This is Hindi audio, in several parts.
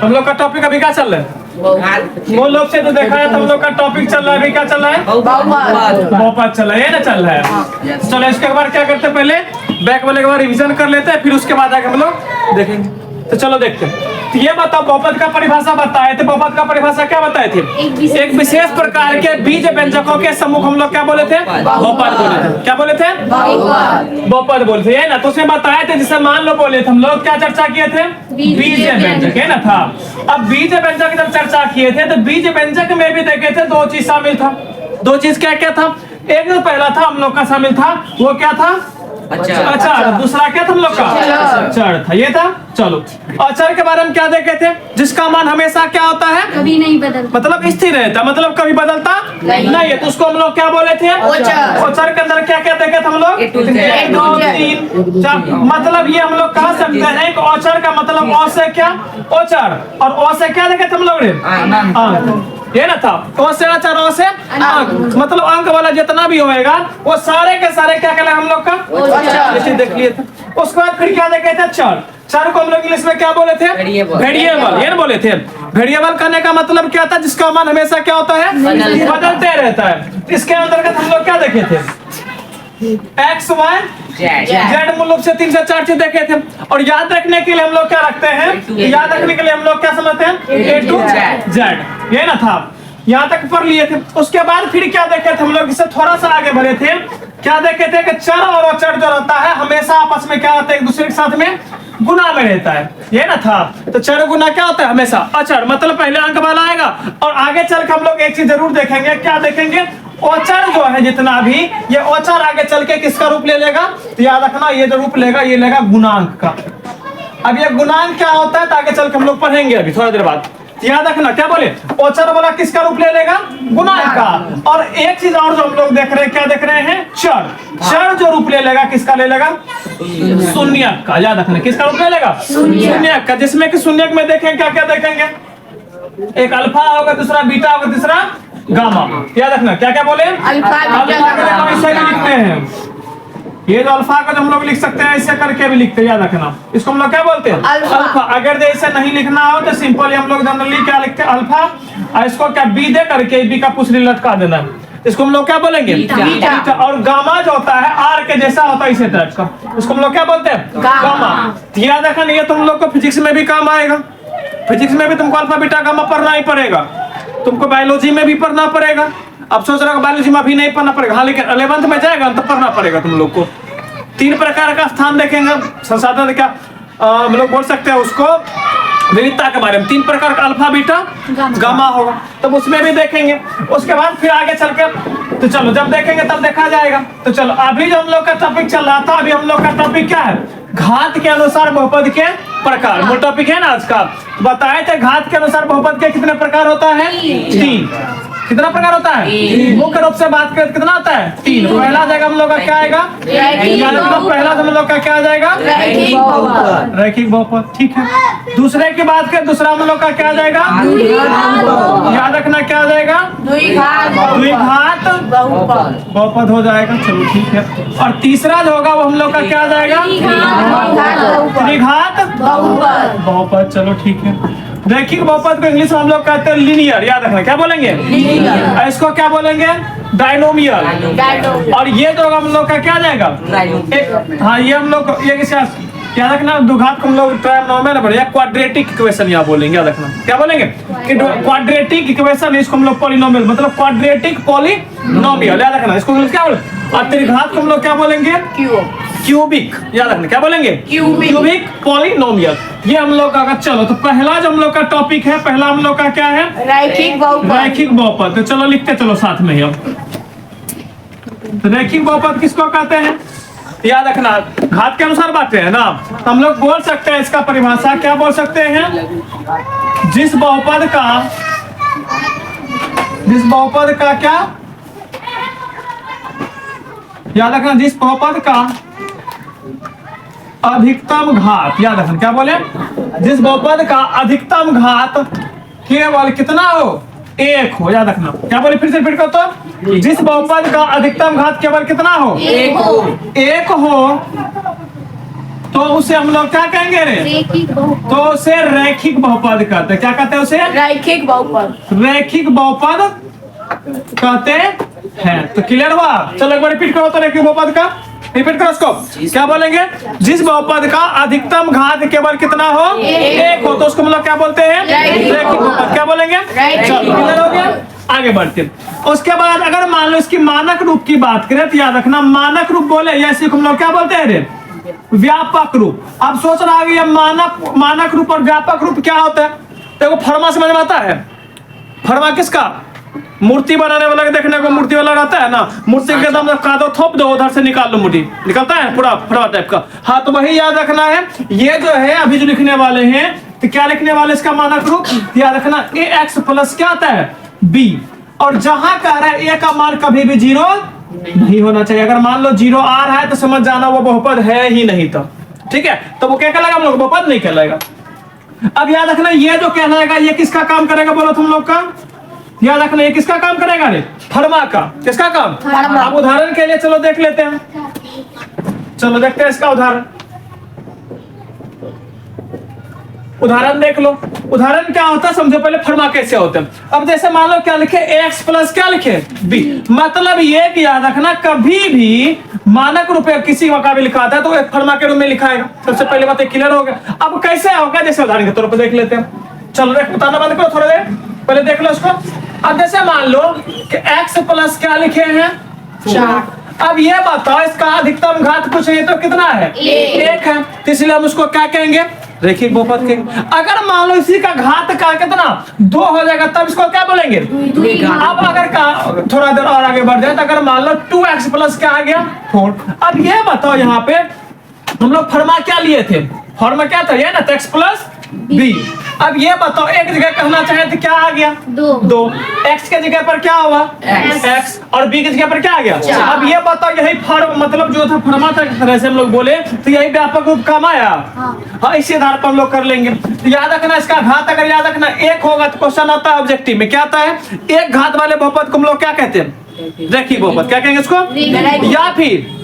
हम लोग का टॉपिक अभी क्या चल रहा है? वो लोग से तो देखा है, तो हम लोग का टॉपिक चल रहा है अभी क्या चल रहा है? बहुपद चल रहा है, ये ना चल रहा है। चलो इसके बाद क्या करते हैं, पहले बैक वाले के बाद रिवीजन कर लेते हैं, फिर उसके बाद आगे हम लोग देखेंगे। तो चलो देखते हैं। तो ये बताओ, बहुपद का परिभाषा बताए थे। बहुपद का परिभाषा क्या बताए थे? एक विशेष प्रकार के बीज व्यंजकों के समूह हम लोग क्या बोले थे? बहुपद बोले थे। क्या बोले थे? बहुपद बोले थे, ये ना। तो उसमें बताए थे, जिसे मान लो बोले थे, हम लोग क्या चर्चा किए थे? बीज व्यंजक, है ना था। अब बीज व्यंजक जब चर्चा किए थे, तो बीज व्यंजक में भी देखे थे दो चीज शामिल था। दो चीज क्या क्या था? एक जो पहला था हम लोग का शामिल था, वो क्या था? अचार। दूसरा क्या था हम लोग का? अचार था, ये था। चलो अचार के बारे में क्या देखे थे? जिसका मान हमेशा क्या होता है? कभी नहीं बदलता, मतलब स्थिर रहता, मतलब कभी बदलता नहीं है। तो उसको हम लोग क्या बोले थे? अचार के अंदर क्या क्या देखे थे हम लोग? 1 2 3 4। मतलब ये हम लोग कह सकते हैं कि अचार का मतलब अ से क्या? अचार, और अ से क्या देखे थे हम लोग? ये ना था। कौन से अचार? अ से अंक। मतलब अंक वाला जितना भी होएगा वो सारे के सारे क्या कहलाए हम लोग का? अचार। देख लिए थे। उसके बाद फिर क्या देखे थे? चार। चार को हम लोग इंग्लिश में क्या बोले थे? वेरिएबल। ये बोले थे। वेरिएबल करने का मतलब क्या था? जिसका मान हमेशा क्या होता है? बदलते रहता है। इसके अंतर्गत हम लोग क्या देखे थे? एक्स वाई जेड मूल रूप से 3 से 4 चीज देखे थे। और याद रखने के लिए हम लोग क्या रखते हैं? याद रखने के लिए हम लोग क्या समझते हैं? A to Z। ये ना था, यहाँ तक पढ़ लिए थे। उसके बाद फिर क्या देखे थे हम लोग? इससे थोड़ा सा आगे बढ़े थे। क्या देखे थे? कि चर और अचर जो रहता है हमेशा आपस में क्या होता है? एक दूसरे के साथ में गुना में रहता है, ये ना था। तो चर गुना क्या होता है? हमेशा अचर, मतलब पहले अंक वाला आएगा। और आगे चल के हम लोग एक चीज जरूर देखेंगे। क्या देखेंगे? औचर जो है जितना भी, ये औचर आगे चल के किसका रूप ले लेगा? तो याद रखना, ये जो रूप लेगा ये लेगा गुणांक का। अब ये गुणांक क्या होता है तो आगे चल के हम लोग पढ़ेंगे अभी थोड़ा देर बाद। याद रखना, क्या बोले? औचर वाला किसका रूप ले लेगा? गुणांक का। और एक चीज और जो हम लोग देख रहे हैं, क्या देख रहे हैं? चर। चर जो रूप ले लेगा किसका ले लेगा? शून्यक का। याद रखना, किसका रूप ले लेगा? शून्यक का। जिसमें कि शून्यक में देखेंगे क्या क्या देखेंगे? एक अल्फा होगा, दूसरा बीटा होगा, तीसरा गामा। याद रखना, क्या क्या बोले? अल्फा ऐसे भी लिखते हैं। ये जो अल्फा को हम लोग लिख सकते हैं, ऐसे करके भी लिखते हैं। याद रखना, इसको हम लोग क्या बोलते हैं? अल्फा। अगर ऐसे नहीं लिखना हो तो सिंपली हम लोग जनरली क्या लिखते हैं? अल्फा। और इसको क्या बी दे करके बी का पुछड़ी लटका देना है। इसको हम लोग क्या बोलेंगे? बीटा। और गामा जो होता है आर के जैसा होता है, इसे टाइप का, उसको हम लोग क्या बोलते हैं? गामा। याद रखना, ये तुम लोग को फिजिक्स में भी काम आएगा। फिजिक्स में भी तुमको अल्फा बीटा गामा पढ़ना ही पड़ेगा। तुमको बायोलॉजी में भी पढ़ना पड़ेगा। अब सोच रहा बायोलॉजी में अभी नहीं पढ़ना पड़ेगा, हाँ, लेकिन 11th में जाएगा तो पढ़ना पड़ेगा तुम लोग को। 3 प्रकार का स्थान देखेंगे, संसाधन क्या हम लोग बोल सकते हैं उसको, विविधता के बारे में। 3 प्रकार का अल्फा बीटा गामा होगा, तब उसमें भी देखेंगे। उसके बाद फिर आगे चल के तो चलो जब देखेंगे तब देखा जाएगा। तो चलो अभी जो हम लोग का टॉपिक चल रहा था, अभी हम लोग का टॉपिक क्या है? घात के अनुसार बहुपद के प्रकार। वो टॉपिक है ना आज का। बताए थे घात के अनुसार बहुपद के कितने प्रकार होता है? 3। कितना प्रकार होता है? मुख्य रूप से बात करें कितना होता है? 3। पहला जगह हम लोग का क्या आएगा? पहला हम लोग का क्या आ जाएगा? रैखिक बहुपद। ठीक है। दूसरे की बात करें, दूसरा हम लोग का क्या आ जाएगा? याद रखना, क्या आ जाएगा? द्विघात बहुपद हो जाएगा। चलो ठीक है। और तीसरा जो होगा वो हम लोग का क्या आ जाएगा? त्रिघात बहुपद। चलो ठीक है। रैखिक बहुपद को इंग्लिश में हम लोग कहते हैं लीनियर। याद रखना, क्या बोलेंगे? इसको क्या बोलेंगे? डायनोमियल। और ये जो हम लोग का क्या जाएगा? हाँ, ये हम लोग ये याद रखना, द्विघात को हम लोग ट्रायनोमियल बढ़िया क्वाड्रेटिक इक्वेशन यहाँ बोलेंगे। याद रखना, क्या बोलेंगे? कि क्वाड्रेटिक इक्वेशन, इसको हम लोग पॉलिनोमियल, मतलब क्वाड्रेटिक पॉलिनोमियल। याद रखना, इसको क्या बोलेंगे? और त्रिघात को हम लोग क्या बोलेंगे? क्यूबिक। याद रखना, क्या बोलेंगे? Cubic polynomial. ये हम लोग का। चलो तो पहला जो हम लोग का टॉपिक है, पहला हम लोग का क्या है? रैखिक बहुपद। रैखिक बहुपद। तो चलो लिखते चलो साथ में ही। अब रैखिक बहुपद किसको कहते हैं? याद रखना, घात के अनुसार बातें हैं ना। हम लोग बोल सकते हैं इसका परिभाषा, क्या बोल सकते हैं? जिस बहुपद का क्या? याद रखना, जिस बहुपद का अधिकतम घात। याद रखना, क्या बोले? जिस बहुपद का अधिकतम घात केवल कितना हो? 1 हो। याद रखना, क्या बोले? फिर से फिर करो तो, जिस बहुपद का अधिकतम घात केवल कितना हो? 1 हो। तो तो उसे हम लोग क्या कहेंगे रे? रैखिक बहुपद। तो उसे रैखिक बहुपद कहते हैं। क्या कहते हैं उसे? रैखिक बहुपद। रैखिक बहुपद कहते हैं। तो क्लियर हुआ? चलो एक बार रिपीट करो तो रैखिक बहुपद का, रिपीट करो इसको। क्या बोलेंगे? जिस बहुपद का अधिकतम घात केवल कितना हो? एक हो, तो उसको हम लोग क्या बोलते हैं? रैखिक बहुपद। क्या बोलेंगे? चलो क्लियर हो गया, आगे बढ़ते हैं। उसके बाद अगर मान लो इसकी मानक रूप की बात करें तो याद रखना, मानक रूप बोले या इसी को हम लोग क्या बोलते हैं रे? व्यापक रूप। अब सोच रहा है मानक रूप और व्यापक रूप क्या होता है? देखो फर्मा समझ में आता है? फर्मा किसका? मूर्ति बनाने वाला के देखने को मूर्ति वाला रहता है ना, मूर्ति के दम कादो थोप दो, उधर से निकाल लो, मूर्ति निकलता है पूरा फर्मा टाइप का। हाँ, तो वही याद रखना है। ये जो है अभी जो लिखने वाले हैं, तो क्या लिखने वाले इसका मानक रूप याद रखना, ए एक्स प्लस क्या आता है? बी। और जहां कह रहा है ए का मान कभी भी 0 नहीं होना चाहिए। अगर मान लो 0 आ रहा है तो समझ जाना वो बहुपद है ही नहीं। तो ठीक है, तो वो क्या कहलाएगा? हम लोग बहुपद नहीं कहलाएगा। अब याद रखना, ये जो कहलाएगा ये किसका काम करेगा बोलो तुम लोग का? याद रखना, ये किसका काम करेगा रे? फर्मा का। किसका काम? अब उदाहरण के लिए चलो देख लेते हैं। चलो देखते हैं इसका उदाहरण। उदाहरण देख लो। उदाहरण क्या होता है समझो पहले, फर्मा कैसे होते हैं। अब जैसे मान लो क्या लिखे? एक्स प्लस क्या लिखे? बी। मतलब ये कि याद रखना, कभी भी मानक रूप किसी का भी लिखा था तो एक फर्मा के रूप में लिखाएगा। सबसे पहले बात क्लियर हो गया। अब कैसे होगा जैसे उदाहरण के तौर पर देख लेते हैं। चलो बताना बंद करो थोड़ा देर, पहले देख लो इसको। अब जैसे मान लो कि x प्लस क्या लिखे हैं? 4। अब ये बताओ इसका अधिकतम घात कुछ नहीं तो कितना है? 1 है। तो इसलिए हम उसको क्या कहेंगे? रैखिक बहुपद कहेंगे। अगर मान लो इसी का घात का कितना 2 हो जाएगा तब इसको क्या बोलेंगे? अब अगर थोड़ा देर और आगे बढ़ जाए तो अगर मान लो 2x प्लस क्या आ गया? 4। अब ये बताओ यहाँ पे हम लोग फर्मा क्या लिए थे? फर्मा क्या था? ये ना, x प्लस बी। अब ये बताओ एक जगह कहना चाहे तो क्या आ गया? 2। x के जगह पर क्या हुआ? x। और b की जगह पर क्या आ गया? अब ये बताओ यही फर्म मतलब जो था फर्मा था, तरह से हम लोग बोले तो यही व्यापक रूप काम आया। हाँ, इसी आधार पर हम लोग कर लेंगे। तो याद रखना इसका घात अगर याद रखना 1 होगा तो क्वेश्चन आता है ऑब्जेक्टिव में क्या आता है? एक घात वाले बहुपद को हम लोग क्या कहते हैं? रैखिक बहुपद। क्या कहेंगे इसको? या फिर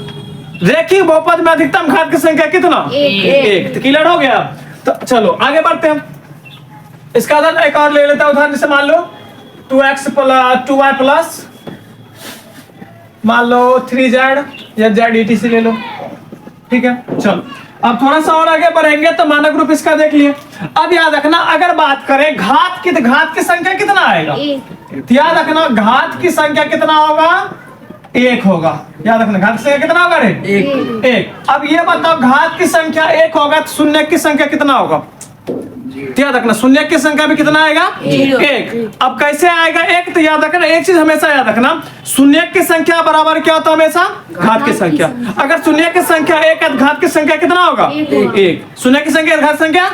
रैखिक बहुपद में अधिकतम घात की संख्या कितना? 1। तो क्लियर हो गया। तो चलो आगे बढ़ते हैं। इसका उदाहरण एक और ले लेते हैं। उदाहरण जैसे मान लो 2x प्लस 2y प्लस मान लो 3z या z etc ले लो। ठीक है, चलो अब थोड़ा सा और आगे बढ़ेंगे तो मानक रूप इसका देख लिए। अब याद रखना अगर बात करें घात की, तो घात की संख्या कितना आएगा? तो याद रखना घात की संख्या कितना होगा? 1 होगा। याद रखना घात की संख्या कितना होगा रे? 1। अब ये बताओ घात की संख्या 1 होगा तो शून्य की संख्या कितना होगा? याद रखना शून्य की संख्या भी कितना आएगा? 1। अब कैसे आएगा 1? तो याद रखना एक चीज हमेशा याद रखना, शून्य की संख्या बराबर क्या होता है? हमेशा घात की संख्या। अगर शून्य की संख्या 1 है तो घात की संख्या कितना होगा? 1। शून्य की संख्या घात संख्या।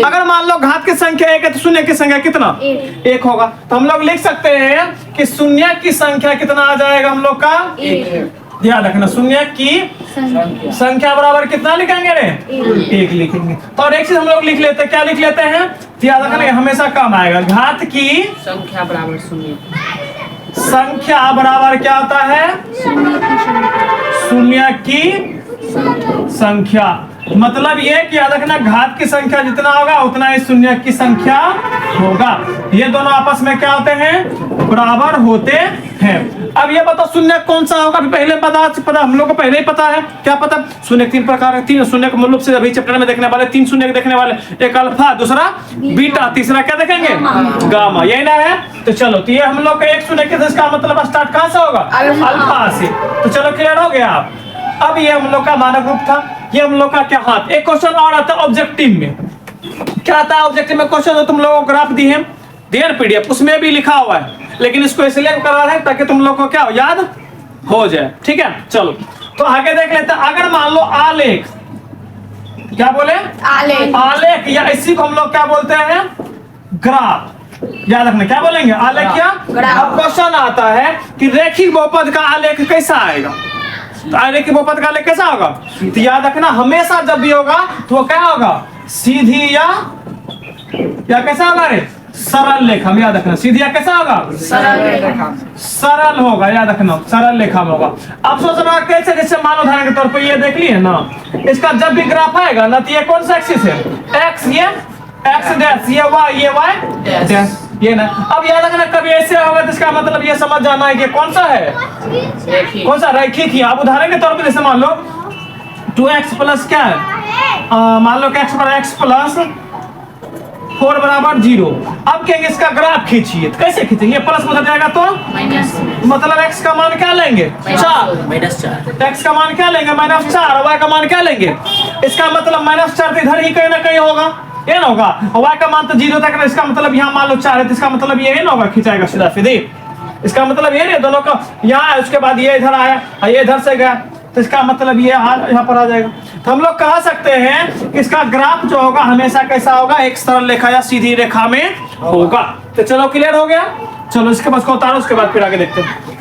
अगर मान लो घात की संख्या 1 है तो शून्य की संख्या कितना? 1 होगा। तो हम लोग लिख सकते हैं कि शून्य की संख्या कितना आ जाएगा हम लोग का? 1। ध्यान रखना शून्य की संख्या बराबर कितना लिखेंगे रे? 1 लिखेंगे। तो और एक चीज हम लोग लिख लेते हैं, क्या लिख लेते हैं? याद रखना हमेशा काम आएगा। घात की संख्या बराबर शून्य। संख्या बराबर क्या होता है? शून्य की संख्या। मतलब ये कि याद रखना घात की संख्या जितना होगा उतना ही शून्य की संख्या होगा। ये दोनों आपस में क्या होते हैं? बराबर होते हैं। अब ये बताओ शून्य कौन सा होगा? पहले पता हम लोग को पहले ही पता है। क्या पता? शून्य 3 प्रकार है। 3 शून्य के मतलब से अभी चैप्टर में देखने वाले 3 शून्य देखने वाले, एक अल्फा, दूसरा बीटा, तीसरा क्या देखेंगे? गामा। यही ना है? तो चलो, तो ये हम लोग का 1 शून्य के इसका मतलब स्टार्ट कहां से होगा? अल्फा से। तो चलो क्लियर हो गया आप। अब ये हम लोग का मानक रूप था, ये हम लोग का क्या हाथ। एक क्वेश्चन और आता है ऑब्जेक्टिव में। क्या आता है ऑब्जेक्टिव में? क्वेश्चन जो तुम लोगों को ग्राफ दी है पीडीएफ, उसमें भी लिखा हुआ है, लेकिन इसको इसलिए करवा रहे हैं ताकि तुम लोग को क्या हो, याद हो जाए। ठीक है, चलो तो आगे देख लेते हैं। अगर मान लो आलेख, क्या बोले? आलेख या इसी को हम लोग क्या बोलते हैं? ग्राफ। याद रखना क्या बोलेंगे? आलेख या ग्राफ। अब क्वेश्चन आता है कि रैखिक बहुपद का आलेख कैसा आएगा? तो आलेख बहुपद का आलेख कैसा होगा? तो याद रखना हमेशा जब भी होगा तो वो क्या होगा? सीधी या कैसा होगा रे? सरल रेखा में, याद रखना। सीधी कैसा होगा? सरल होगा, याद रखना, सरल रेखा में होगा। अब सोच रहा कैसे, जैसे मान उदाहरण के तौर पे ये देख लिए ना, इसका जब भी ग्राफ आएगा ना, तो ये कौन सा एक्सिस है? एक्स, ये एक्स डैश, ये वाई डैश, ये ना। अब याद रखना कभी ऐसे होगा तो इसका मतलब ये समझ जाना है कि कौन सा है, कौन सा रैखिक ही। अब उदाहरण के तौर पे जैसे मान लो 2x प्लस क्या है, मान लो कि x पर x प्लस 4 बराबर 0। अब कहेंगे इसका ग्राफ खींचिए, तो कैसे खींचेंगे? प्लस उधर जाएगा तो मतलब x का मान क्या लेंगे? 4। x का मान क्या लेंगे? -4। y का मान क्या लेंगे? इसका मतलब -4 इधर ही कहीं ना कहीं होगा, ये ना होगा। y का मान तो 0 तक है, इसका मतलब यहाँ मान लो 4 है, तो इसका मतलब ये ना होगा, खिंचाएगा सीधा सीधे। इसका मतलब ये नहीं, दोनों का यहाँ है, उसके बाद ये इधर आया, ये इधर से गया, तो इसका मतलब ये यहाँ पर आ जाएगा। तो हम लोग कह सकते हैं कि इसका ग्राफ जो होगा हमेशा कैसा होगा? एक सरल रेखा या सीधी रेखा में होगा। तो चलो क्लियर हो गया। चलो इसके बाद को उतारो, उसके बाद फिर आगे देखते हैं।